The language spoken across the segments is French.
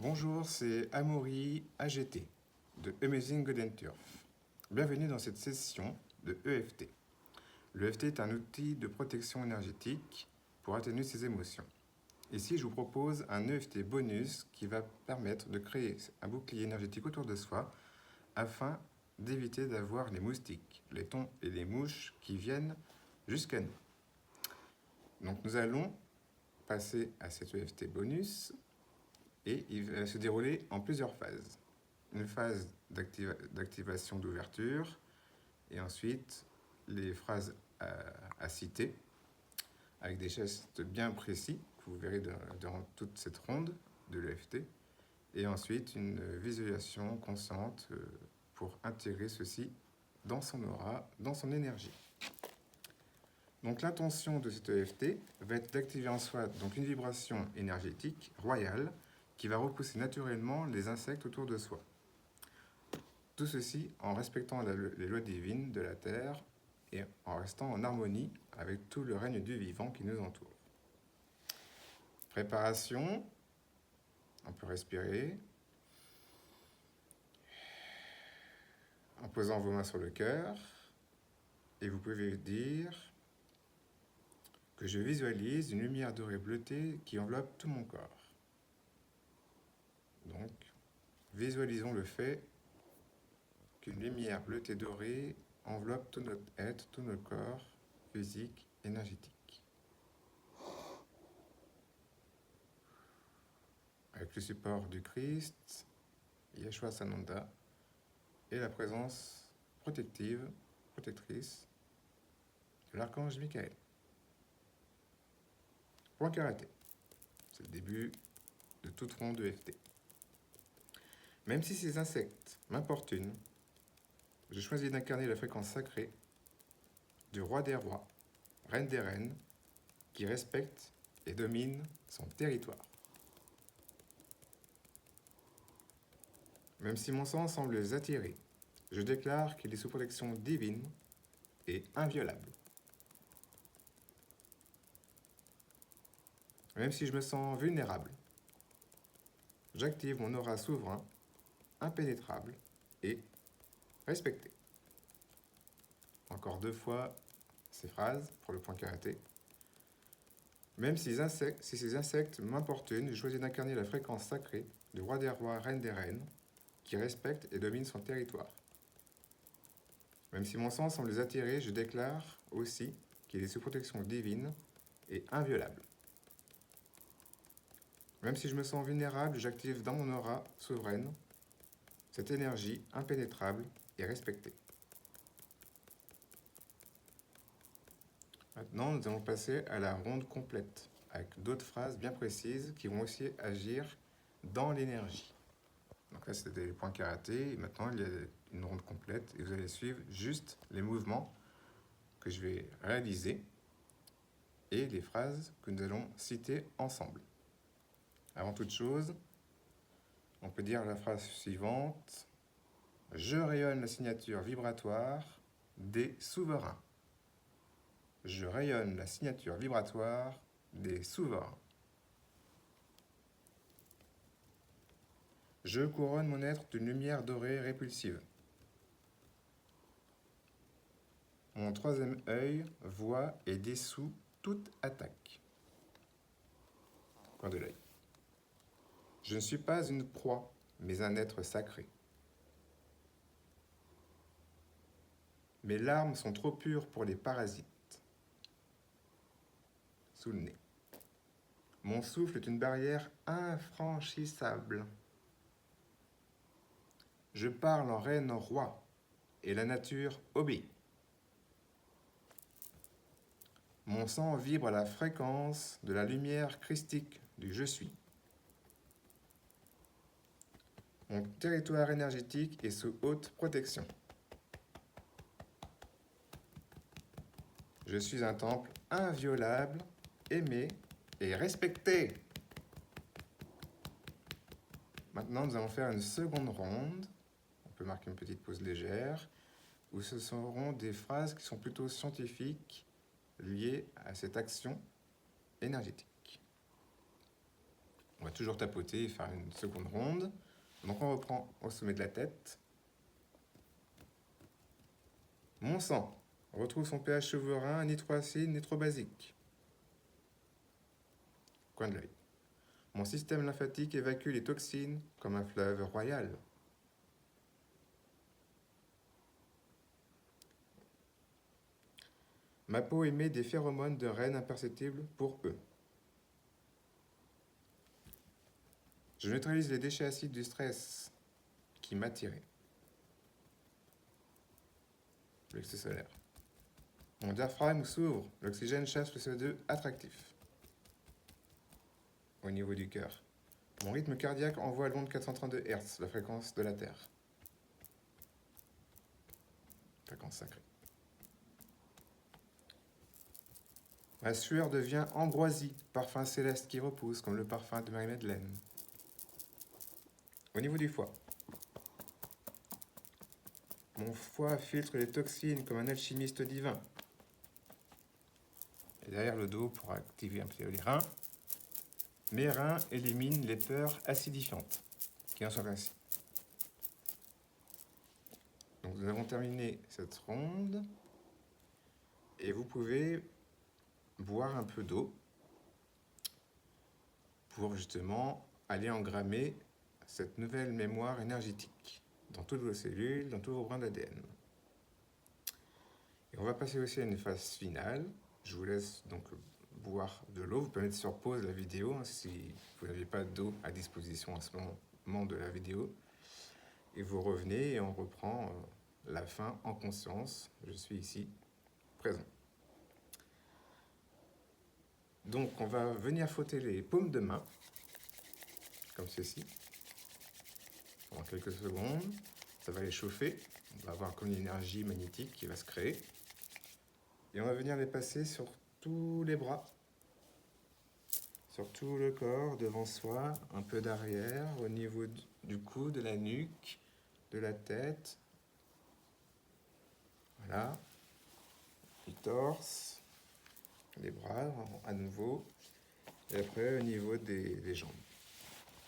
Bonjour, c'est Amaury AGT de Amazing Golden Turf. Bienvenue dans cette session de EFT. L'EFT est un outil de protection énergétique pour atténuer ses émotions. Ici, je vous propose un EFT bonus qui va permettre de créer un bouclier énergétique autour de soi afin d'éviter d'avoir les moustiques, les thons et les mouches qui viennent jusqu'à nous. Donc nous allons passer à cet EFT bonus et il va se dérouler en plusieurs phases. Une phase d'activation d'ouverture et ensuite les phrases à citer avec des gestes bien précis que vous verrez durant toute cette ronde de l'EFT et ensuite une visualisation consciente pour intégrer ceci dans son aura, dans son énergie. Donc l'intention de cet EFT va être d'activer en soi donc une vibration énergétique royale qui va repousser naturellement les insectes autour de soi. Tout ceci en respectant les lois divines de la Terre et en restant en harmonie avec tout le règne du vivant qui nous entoure. Préparation, on peut respirer en posant vos mains sur le cœur et vous pouvez dire que je visualise une lumière dorée bleutée qui enveloppe tout mon corps. Donc, visualisons le fait qu'une lumière bleutée dorée enveloppe tout notre être, tout notre corps physique, énergétique. Avec le support du Christ, Yeshua Sananda, et la présence protectrice de l'archange Michael. Point karaté. C'est le début de toute ronde de FT. Même si ces insectes m'importunent, je choisis d'incarner la fréquence sacrée du roi des rois, reine des reines, qui respecte et domine son territoire. Même si mon sang semble les attirer, je déclare qu'il est sous protection divine et inviolable. Même si je me sens vulnérable, j'active mon aura souverain, impénétrable et respecté. Encore 2 fois ces phrases pour le point karaté. Même si ces insectes m'importunent, je choisis d'incarner la fréquence sacrée du roi des rois, reine des reines, qui respecte et domine son territoire. Même si mon sang semble les attirer, je déclare aussi qu'il est sous protection divine et inviolable. Même si je me sens vulnérable, j'active dans mon aura souveraine cette énergie impénétrable et respectée. Maintenant, nous allons passer à la ronde complète, avec d'autres phrases bien précises qui vont aussi agir dans l'énergie. Donc là, c'était les points karaté, et maintenant il y a une ronde complète, et vous allez suivre juste les mouvements que je vais réaliser et les phrases que nous allons citer ensemble. Avant toute chose, on peut dire la phrase suivante. Je rayonne la signature vibratoire des souverains. Je rayonne la signature vibratoire des souverains. Je couronne mon être d'une lumière dorée répulsive. Mon troisième œil voit et dissout toute attaque. Coin de l'œil. Je ne suis pas une proie, mais un être sacré. Mes larmes sont trop pures pour les parasites. Sous le nez. Mon souffle est une barrière infranchissable. Je parle en reine roi, et la nature obéit. Mon sang vibre à la fréquence de la lumière christique du je suis. Mon territoire énergétique est sous haute protection. Je suis un temple inviolable, aimé et respecté. Maintenant, nous allons faire une seconde ronde. On peut marquer une petite pause légère, où ce seront des phrases qui sont plutôt scientifiques, liées à cette action énergétique. On va toujours tapoter et faire une seconde ronde. Donc on reprend au sommet de la tête. Mon sang retrouve son pH souverain, ni trop acide, ni trop basique. Coin de l'œil. Mon système lymphatique évacue les toxines comme un fleuve royal. Ma peau émet des phéromones de reine imperceptibles pour eux. Je neutralise les déchets acides du stress qui m'attiraient. Plexus solaire. Mon diaphragme s'ouvre, l'oxygène chasse le CO2 attractif. Au niveau du cœur. Mon rythme cardiaque envoie l'onde 432 Hz, la fréquence de la Terre. Fréquence sacrée. Ma sueur devient ambroisie, parfum céleste qui repousse comme le parfum de Marie-Madeleine. Au niveau du foie. Mon foie filtre les toxines comme un alchimiste divin. Et derrière le dos, pour activer un peu les reins, mes reins éliminent les peurs acidifiantes qui en sont ainsi. Donc nous avons terminé cette ronde et vous pouvez boire un peu d'eau pour justement aller engrammer cette nouvelle mémoire énergétique dans toutes vos cellules, dans tous vos brins d'ADN. Et on va passer aussi à une phase finale. Je vous laisse donc boire de l'eau. Vous pouvez mettre sur pause la vidéo si vous n'avez pas d'eau à disposition à ce moment de la vidéo. Et vous revenez et on reprend la fin en conscience. Je suis ici, présent. Donc on va venir frotter les paumes de main, comme ceci, pendant quelques secondes. Ça va les chauffer. On va avoir comme une énergie magnétique qui va se créer. Et on va venir les passer sur tous les bras, sur tout le corps, devant soi, un peu d'arrière, au niveau du cou, de la nuque, de la tête. Voilà. Du torse, les bras à nouveau. Et après au niveau des jambes.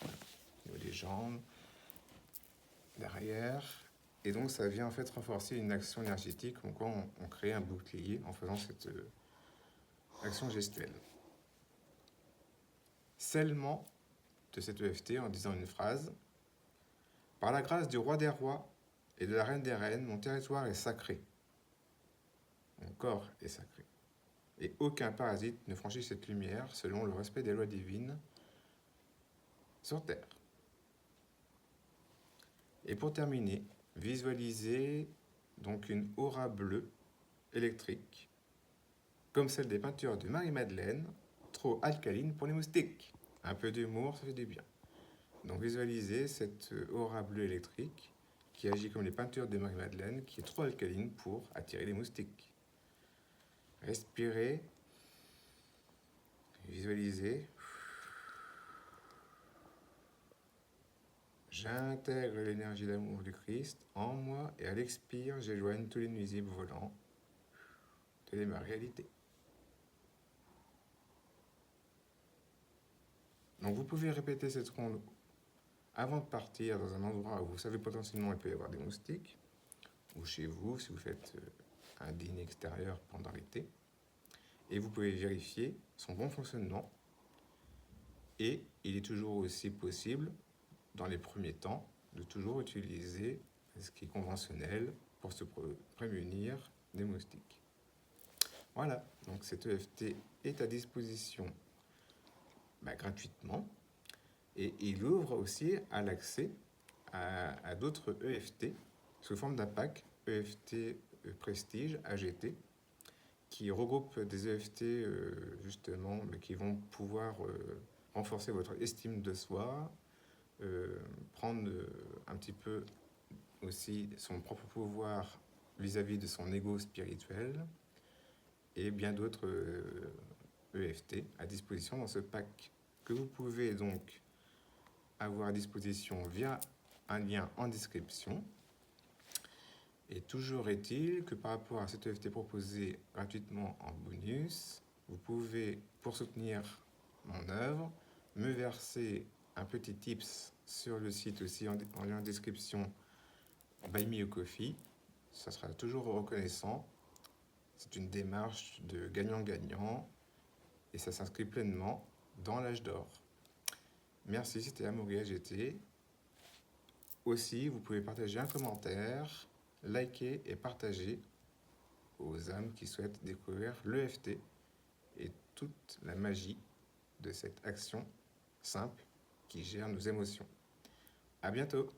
Voilà. Au niveau des jambes, derrière. Et donc ça vient en fait renforcer une action énergétique, en quoi on crée un bouclier en faisant cette action gestuelle. Scellement de cette EFT en disant une phrase. Par la grâce du roi des rois et de la reine des reines, mon territoire est sacré. Mon corps est sacré. Et aucun parasite ne franchit cette lumière selon le respect des lois divines sur Terre. Et pour terminer, visualisez donc une aura bleue électrique, comme celle des peintures de Marie-Madeleine, trop alcaline pour les moustiques. Un peu d'humour, ça fait du bien. Donc visualisez cette aura bleue électrique qui agit comme les peintures de Marie-Madeleine, qui est trop alcaline pour attirer les moustiques. Respirez, visualisez. J'intègre l'énergie d'amour du Christ en moi et à l'expire, j'éloigne tous les nuisibles volants. Telle est ma réalité. Donc vous pouvez répéter cette ronde avant de partir dans un endroit où vous savez potentiellement il peut y avoir des moustiques, ou chez vous si vous faites un dîner extérieur pendant l'été. Et vous pouvez vérifier son bon fonctionnement. Et il est toujours aussi possible, dans les premiers temps, de toujours utiliser ce qui est conventionnel pour se prémunir des moustiques. Voilà, donc cette EFT est à disposition gratuitement et il ouvre aussi à l'accès à d'autres EFT sous forme d'un pack EFT Prestige AGT qui regroupe des EFT justement qui vont pouvoir renforcer votre estime de soi, prendre un petit peu aussi son propre pouvoir vis-à-vis de son ego spirituel et bien d'autres EFT à disposition dans ce pack que vous pouvez donc avoir à disposition via un lien en description. Et toujours est-il que par rapport à cette EFT proposée gratuitement en bonus, vous pouvez, pour soutenir mon œuvre, me verser un petit tips sur le site aussi en lien en description Buy Me a Coffee, ça sera toujours reconnaissant. C'est une démarche de gagnant-gagnant et ça s'inscrit pleinement dans l'âge d'or. Merci, c'était Amaury AGT. Aussi, vous pouvez partager un commentaire, liker et partager aux âmes qui souhaitent découvrir l'EFT et toute la magie de cette action simple qui gère nos émotions. À bientôt!